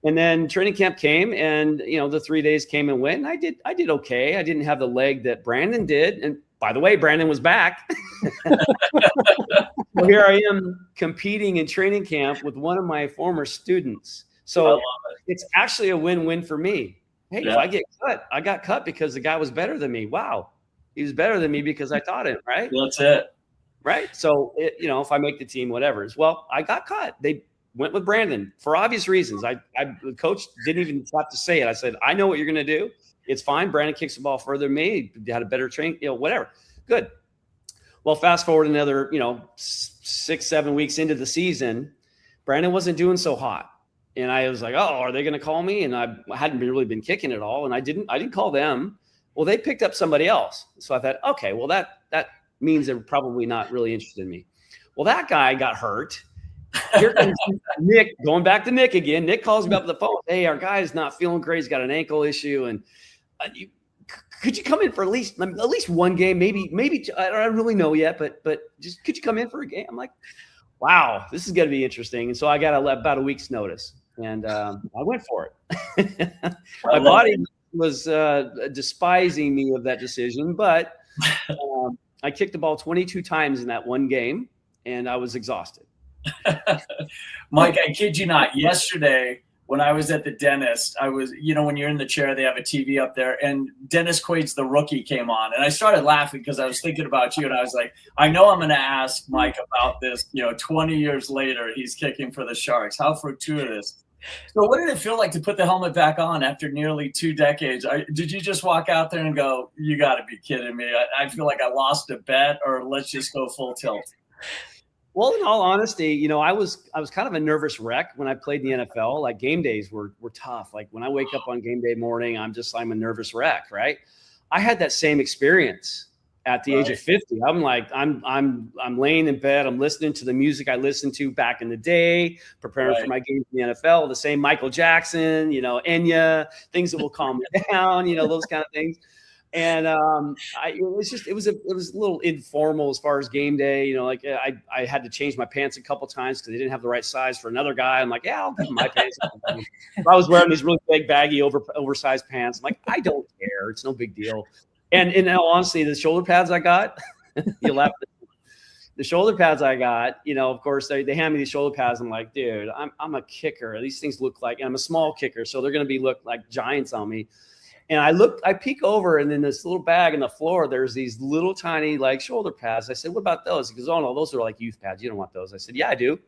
And then training camp came, and the 3 days came and went, and I did okay. I didn't have the leg that Brandon did, and by the way, Brandon was back. Well, here I am competing in training camp with one of my former students. So it's actually a win-win for me. Hey, If I get cut, I got cut because the guy was better than me. Wow. He was better than me because I taught him, right? That's it. Right. So, if I make the team, whatever. Well, I got cut. They went with Brandon for obvious reasons. The coach didn't even have to say it. I said, I know what you're going to do. It's fine. Brandon kicks the ball further than me. He had a better train, whatever. Good. Well, fast forward another, 6-7 weeks into the season, Brandon wasn't doing so hot. And I was like, oh, are they going to call me? And I hadn't really been kicking at all. And I didn't call them. Well, they picked up somebody else. So I thought, okay, well, that means they're probably not really interested in me. Well, that guy got hurt. Here comes Nick, going back to Nick again. Nick calls me up on the phone. Hey, our guy's not feeling great. He's got an ankle issue. And could you come in for at least one game? Maybe I don't really know yet, but just could you come in for a game? I'm like, wow, this is going to be interesting. And so I got about a week's notice, and I went for it. My body was despising me of that decision, but I kicked the ball 22 times in that one game, and I was exhausted. Mike, I kid you not, yesterday when I was at the dentist, I was, when you're in the chair, they have a TV up there, and Dennis Quaid's The Rookie came on, and I started laughing because I was thinking about you, and I was like, I know I'm going to ask Mike about this, 20 years later, he's kicking for the Sharks. How fortuitous. So what did it feel like to put the helmet back on after nearly 2 decades? Did you just walk out there and go, you got to be kidding me. I feel like I lost a bet, or let's just go full tilt? Well, in all honesty, I was kind of a nervous wreck when I played in the NFL. Like game days were tough. Like when I wake up on game day morning, I'm a nervous wreck, right? I had that same experience at the age of 50. I'm like, I'm laying in bed. I'm listening to the music I listened to back in the day, preparing for my games in the NFL. The same Michael Jackson, Enya, things that will calm me down, those kind of things. And it was a little informal as far as game day. I had to change my pants a couple times because they didn't have the right size for another guy. I'm like, yeah, I'll give him my pants. If I was wearing these really big, baggy, oversized pants, I'm like, I don't care. It's no big deal. And in all honesty, the shoulder pads I got, you laugh. The shoulder pads I got, of course, they hand me these shoulder pads. I'm like, dude, I'm a kicker. These things look like, and I'm a small kicker, so they're going to look like giants on me. And I peek over, and in this little bag in the floor, there's these little tiny like shoulder pads. I said, "What about those?" He goes, "Oh no, those are like youth pads. You don't want those." I said, "Yeah, I do."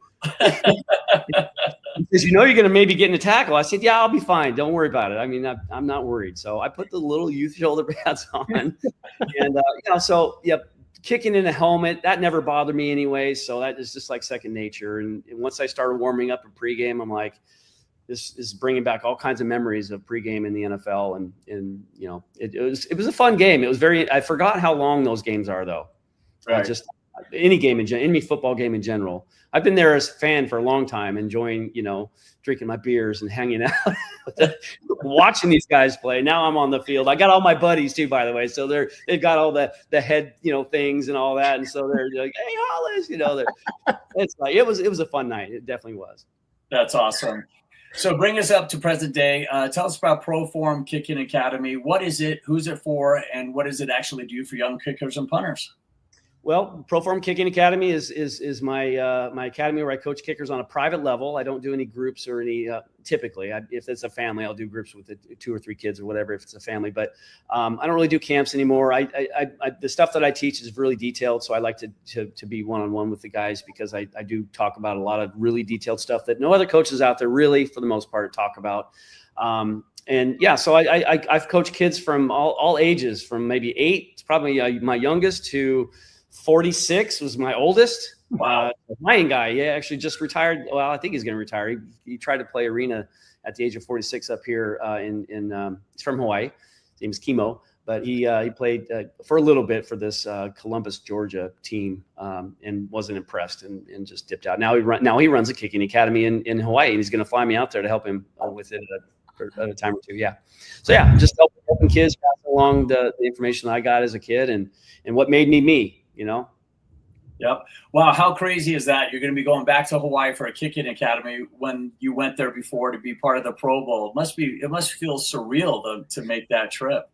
Because you're going to maybe get in a tackle. I said, "Yeah, I'll be fine. Don't worry about it. I mean, I'm not worried." So I put the little youth shoulder pads on, and so yeah, kicking in a helmet, that never bothered me anyway. So that is just like second nature. And once I started warming up in pregame, I'm like, this is bringing back all kinds of memories of pregame in the NFL. And it was a fun game. It was I forgot how long those games are though. Right. Just any game any football game in general. I've been there as a fan for a long time, enjoying, drinking my beers and hanging out, watching these guys play. Now I'm on the field. I got all my buddies too, by the way. So they've got all the head, things and all that. And so they're like, "Hey, Hollis," it's like, it was a fun night. It definitely was. That's awesome. So bring us up to present day. Tell us about ProForm Kicking Academy. What is it? Who's it for? And what does it actually do for young kickers and punters? Well, ProForm Kicking Academy is my my academy where I coach kickers on a private level. I don't do any groups or any typically. If it's a family, I'll do groups with 2 or 3 kids or whatever if it's a family. But I don't really do camps anymore. The stuff that I teach is really detailed, so I like to be one-on-one with the guys because I do talk about a lot of really detailed stuff that no other coaches out there really, for the most part, talk about. And yeah, so I've coached kids from all ages, from maybe 8, it's probably my youngest, to 46 was my oldest. Wow. Hawaiian guy. Yeah, actually just retired. Well, I think he's going to retire. He tried to play arena at the age of 46 up here he's from Hawaii. His name is Kimo, but he played for a little bit for this Columbus, Georgia team and wasn't impressed and just dipped out. Now he runs a kicking academy in Hawaii, and he's going to fly me out there to help him with it at a time or two. Yeah. So yeah, just helping kids pass along the information I got as a kid and what made me. Yep. Wow. How crazy is that? You're going to be going back to Hawaii for a kicking academy when you went there before to be part of the Pro Bowl. It must feel surreal to make that trip.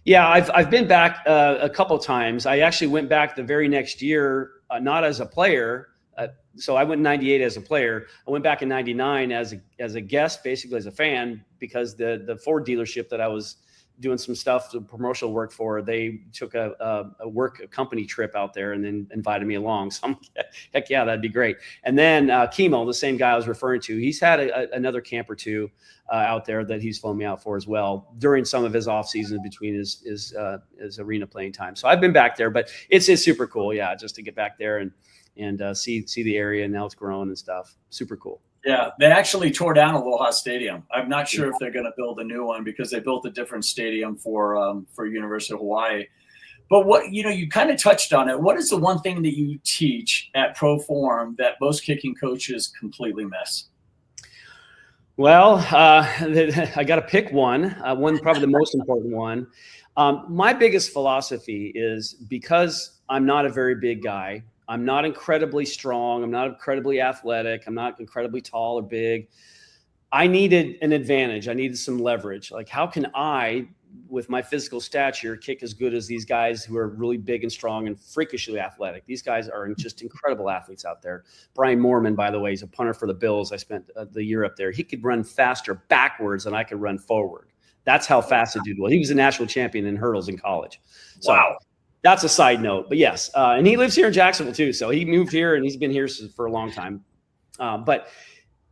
Yeah. I've been back a couple of times. I actually went back the very next year, not as a player. So I went in 98 as a player. I went back in 99 as a guest, basically as a fan, because the Ford dealership that I was doing some stuff, promotional work for, they took a company trip out there and then invited me along. So I'm like, heck yeah, that'd be great. And then Kimo, the same guy I was referring to, he's had another camp or two out there that he's flown me out for as well during some of his off season between his arena playing time. So I've been back there, but it's super cool. Yeah. Just to get back there and see the area, and now it's grown and stuff. Super cool. Yeah, they actually tore down Aloha Stadium. I'm not sure if they're going to build a new one because they built a different stadium for University of Hawaii. But what you kind of touched on it. What is the one thing that you teach at ProForm that most kicking coaches completely miss? Well, I got to pick one probably the most important one. My biggest philosophy is, because I'm not a very big guy, I'm not incredibly strong, I'm not incredibly athletic, I'm not incredibly tall or big. I needed an advantage. I needed some leverage. Like, how can I, with my physical stature, kick as good as these guys who are really big and strong and freakishly athletic? These guys are just incredible athletes out there. Brian Moorman, by the way, he's a punter for the Bills. I spent the year up there. He could run faster backwards than I could run forward. That's how fast the dude was. He was a national champion in hurdles in college. So, wow. That's a side note, but yes. And he lives here in Jacksonville too. So he moved here and he's been here for a long time. But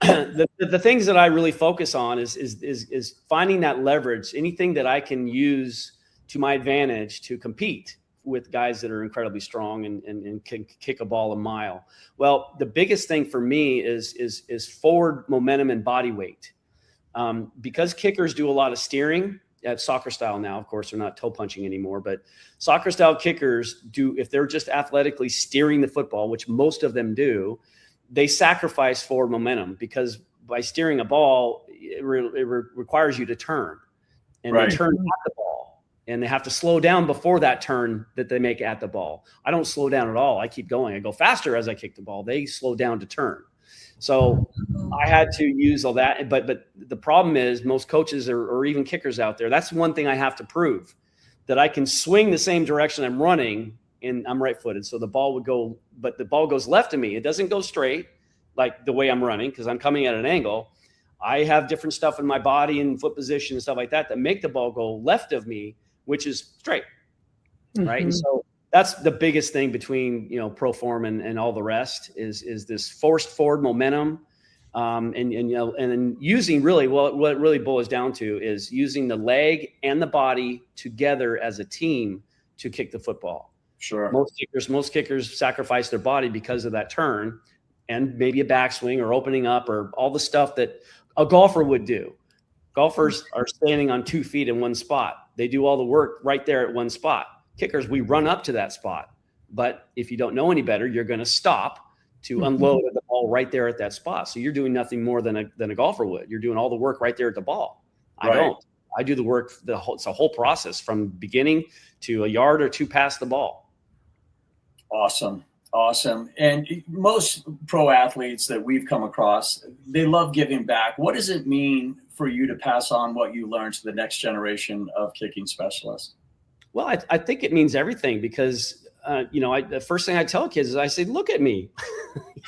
the things that I really focus on is finding that leverage, anything that I can use to my advantage to compete with guys that are incredibly strong and can kick a ball a mile. Well, the biggest thing for me is forward momentum and body weight. Because kickers do a lot of steering at soccer style now, of course, they're not toe punching anymore, but soccer style kickers do, if they're just athletically steering the football, which most of them do, they sacrifice forward momentum, because by steering a ball, it requires you to turn, and right. They turn at the ball, and they have to slow down before that turn that they make at the ball. I don't slow down at all. I keep going. I go faster as I kick the ball. They slow down to turn. So I had to use all that. But the problem is, most coaches or even kickers out there, that's one thing I have to prove, that I can swing the same direction I'm running, and I'm right-footed. So the ball would go, but the ball goes left of me. It doesn't go straight like the way I'm running, because I'm coming at an angle. I have different stuff in my body and foot position and stuff like that make the ball go left of me, which is straight. Right. And so that's the biggest thing between, ProForm and all the rest is this forced forward momentum. And then using really, what it really boils down to is using the leg and the body together as a team to kick the football. Sure. Most kickers sacrifice their body because of that turn and maybe a backswing or opening up or all the stuff that a golfer would do. Golfers are standing on 2 feet in one spot. They do all the work right there at one spot. Kickers, we run up to that spot. But if you don't know any better, you're going to stop to unload the ball right there at that spot. So you're doing nothing more than a golfer would. You're doing all the work right there at the ball. I don't. I do the work. It's a whole process from beginning to a yard or two past the ball. Awesome. And most pro athletes that we've come across, they love giving back. What does it mean for you to pass on what you learned to the next generation of kicking specialists? Well, I think it means everything because, the first thing I tell kids is I say, look at me,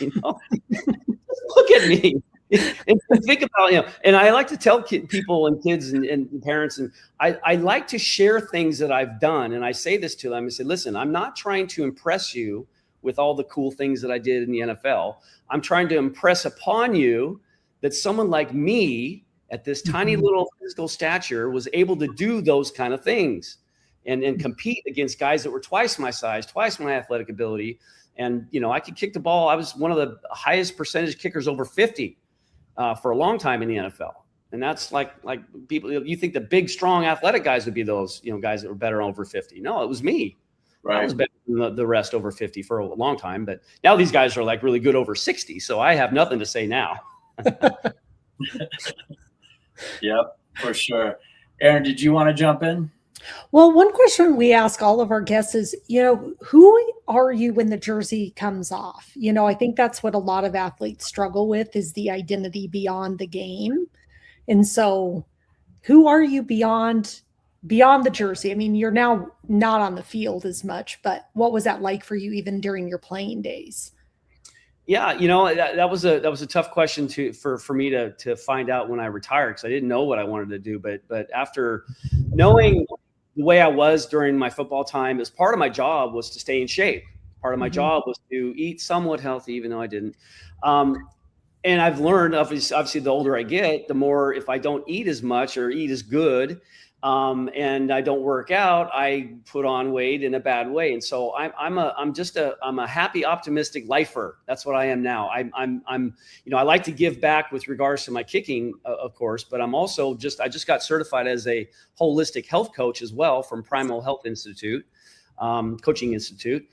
look at me. And think about, and I like to tell people and kids and parents, and I like to share things that I've done. And I say this to them. I say, listen, I'm not trying to impress you with all the cool things that I did in the NFL. I'm trying to impress upon you that someone like me at this tiny little physical stature was able to do those kind of things and compete against guys that were twice my size, twice my athletic ability. And, I could kick the ball. I was one of the highest percentage kickers over 50 for a long time in the NFL. And that's like people, you think the big, strong athletic guys would be those, guys that were better over 50. No, it was me. Right. I was better than the rest over 50 for a long time. But now these guys are like really good over 60. So I have nothing to say now. Yep, for sure. Aaron, did you want to jump in? Well, one question we ask all of our guests is, who are you when the jersey comes off? I think that's what a lot of athletes struggle with is the identity beyond the game. And so who are you beyond the jersey? I mean, you're now not on the field as much, but what was that like for you even during your playing days? Yeah, that was a tough question for me to find out when I retired because I didn't know what I wanted to do. But after knowing the way I was during my football time, as part of my job was to stay in shape. Part of my job was to eat somewhat healthy, even though I didn't. And I've learned, obviously, the older I get, the more if I don't eat as much or eat as good, and I don't work out, I put on weight in a bad way. And so I'm a happy, optimistic lifer. That's what I am now. I like to give back with regards to my kicking, of course, but I'm also I just got certified as a holistic health coach as well from Primal Health Institute, Coaching Institute.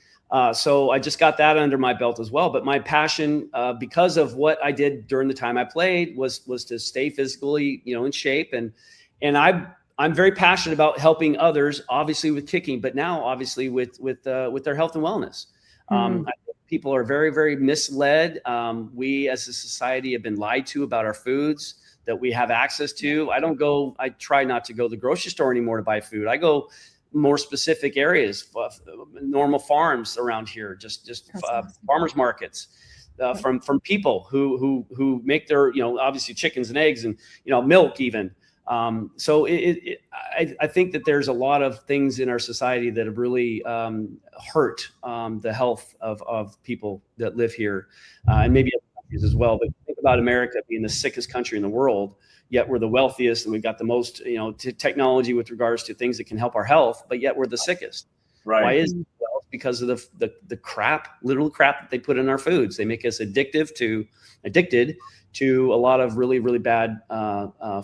So I just got that under my belt as well. But my passion, because of what I did during the time I played, was to stay physically, in shape. And I'm very passionate about helping others, obviously with kicking, but now obviously with their health and wellness. I think people are very, very misled. We as a society have been lied to about our foods that we have access to. I try not to go to the grocery store anymore to buy food. I go more specific areas, normal farms around here, just farmers markets. From people who make their, obviously chickens and eggs and, milk even. So I think that there's a lot of things in our society that have really hurt the health of people that live here and maybe other countries as well. But think about America being the sickest country in the world, yet we're the wealthiest and we've got the most, technology with regards to things that can help our health, but yet we're the sickest. Right. Why is it? Well, because of the literal crap that they put in our foods. They make us addicted to a lot of really, really bad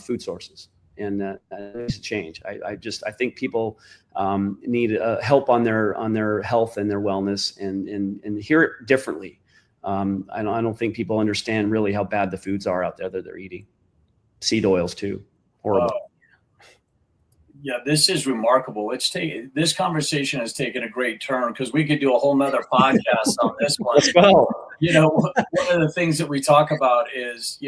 food sources. And that needs to change. I think people need help on their health and their wellness and hear it differently. I don't think people understand really how bad the foods are out there that they're eating. Seed oils too, horrible. Yeah, this is remarkable. This conversation has taken a great turn because we could do a whole nother podcast on this one. Let's go. One of the things that we talk about is,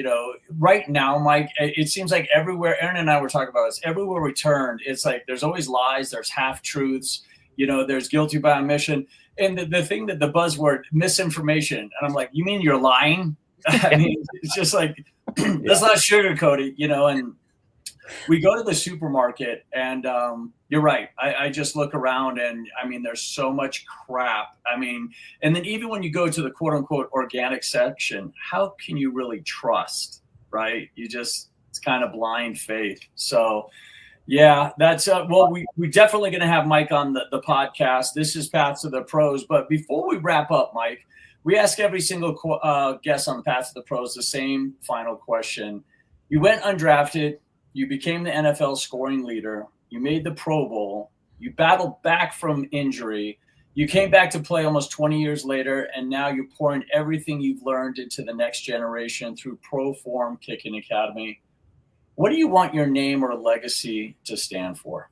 right now, Mike, it seems like everywhere, Aaron and I were talking about this, everywhere we turned, it's like there's always lies, there's half-truths, there's guilty by omission. And the thing that the buzzword, misinformation, and I'm like, you mean you're lying? I mean, it's just like, let's not sugarcoat it, and we go to the supermarket and you're right. I just look around and there's so much crap. And then even when you go to the quote unquote organic section, how can you really trust, right? It's kind of blind faith. So yeah, that's we're definitely going to have Mike on the podcast. This is Paths to the Pros. But before we wrap up, Mike, we ask every single guest on Paths to the Pros the same final question. You went undrafted. You became the NFL scoring leader. You made the Pro Bowl. You battled back from injury. You came back to play almost 20 years later, and now you're pouring everything you've learned into the next generation through ProForm Kicking Academy. What do you want your name or legacy to stand for?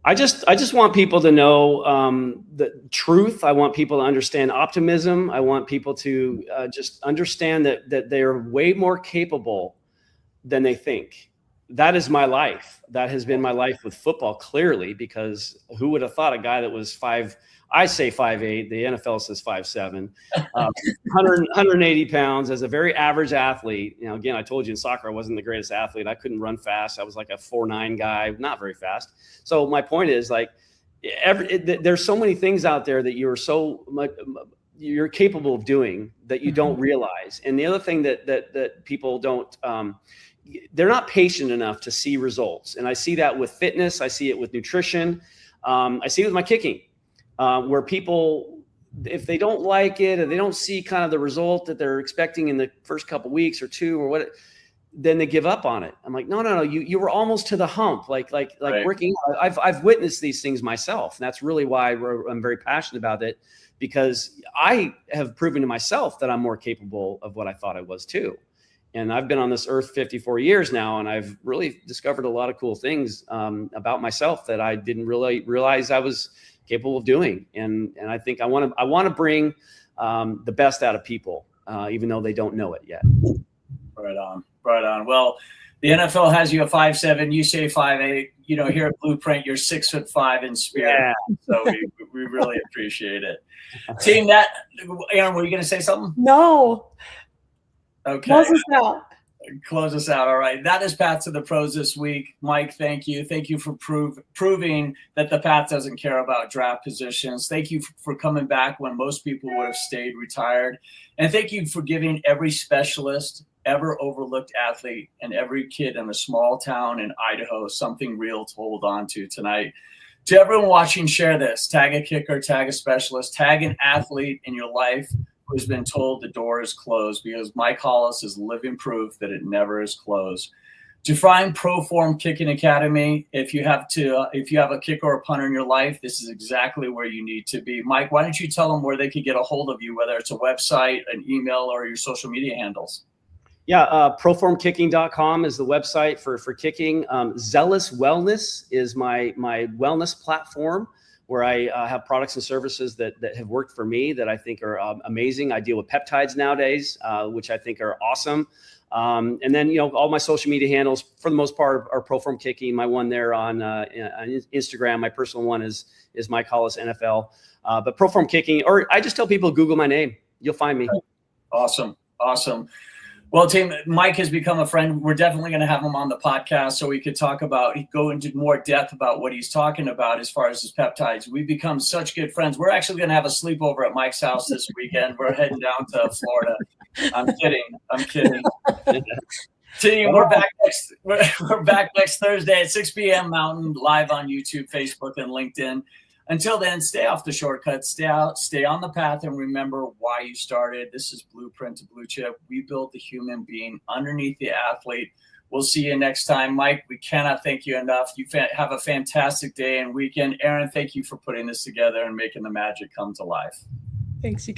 I just want people to know the truth. I want people to understand optimism. I want people to just understand that they're way more capable than they think. That is my life. That has been my life with football, clearly, because who would have thought a guy that was 5'8", the NFL says 5'7", 180 pounds, as a very average athlete. Again, I told you in soccer, I wasn't the greatest athlete. I couldn't run fast. I was like a 4'9" guy, not very fast. So my point is, like, there's so many things out there that you're capable of doing that you don't realize. And the other thing that people don't, they're not patient enough to see results. And I see that with fitness. I see it with nutrition. I see it with my kicking, where people, if they don't like it or they don't see kind of the result that they're expecting in the first couple of weeks or two or what, then they give up on it. I'm like, no, you were almost to the hump. Like right. Working. I've witnessed these things myself. And that's really why I'm very passionate about it, because I have proven to myself that I'm more capable of what I thought I was too. And I've been on this earth 54 years now, and I've really discovered a lot of cool things about myself that I didn't really realize I was capable of doing. And I think I want to bring the best out of people, even though they don't know it yet. Right on. Well, the NFL has you at 5'7", you say 5'8". Here at Blueprint, you're 6'5" in spirit. Yeah. So we really appreciate it. Team, Aaron, were you going to say something? No. Okay. Close us out. All right. That is Path to the Pros this week. Mike, thank you. Thank you for proving that the Path doesn't care about draft positions. Thank you for coming back when most people would have stayed retired. And thank you for giving every specialist, ever overlooked athlete, and every kid in a small town in Idaho something real to hold on to tonight. To everyone watching, share this. Tag a kicker, tag a specialist, tag an athlete in your life who's been told the door is closed, because Mike Hollis is living proof that it never is closed. To find ProForm Kicking Academy, if you have a kicker or a punter in your life, this is exactly where you need to be. Mike, why don't you tell them where they can get a hold of you, whether it's a website, an email, or your social media handles? Yeah, proformkicking.com is the website for kicking. Zealous Wellness is my wellness platform, where I have products and services that have worked for me that I think are amazing. I deal with peptides nowadays, which I think are awesome. And then, all my social media handles, for the most part, are ProForm Kicking. My one there on Instagram, my personal one is Mike Hollis NFL. But ProForm Kicking, or I just tell people, Google my name. You'll find me. Awesome. Well, team, Mike has become a friend. We're definitely going to have him on the podcast so we could go into more depth about what he's talking about as far as his peptides. We've become such good friends. We're actually going to have a sleepover at Mike's house this weekend. We're heading down to Florida. I'm kidding. Team, we're back next Thursday at 6 p.m. Mountain, live on YouTube, Facebook, and LinkedIn. Until then, stay off the shortcuts, stay on the path, and remember why you started. This is Blueprint to Bluechip. We built the human being underneath the athlete. We'll see you next time. Mike, we cannot thank you enough. You have a fantastic day and weekend. Aaron, thank you for putting this together and making the magic come to life. Thanks, you guys.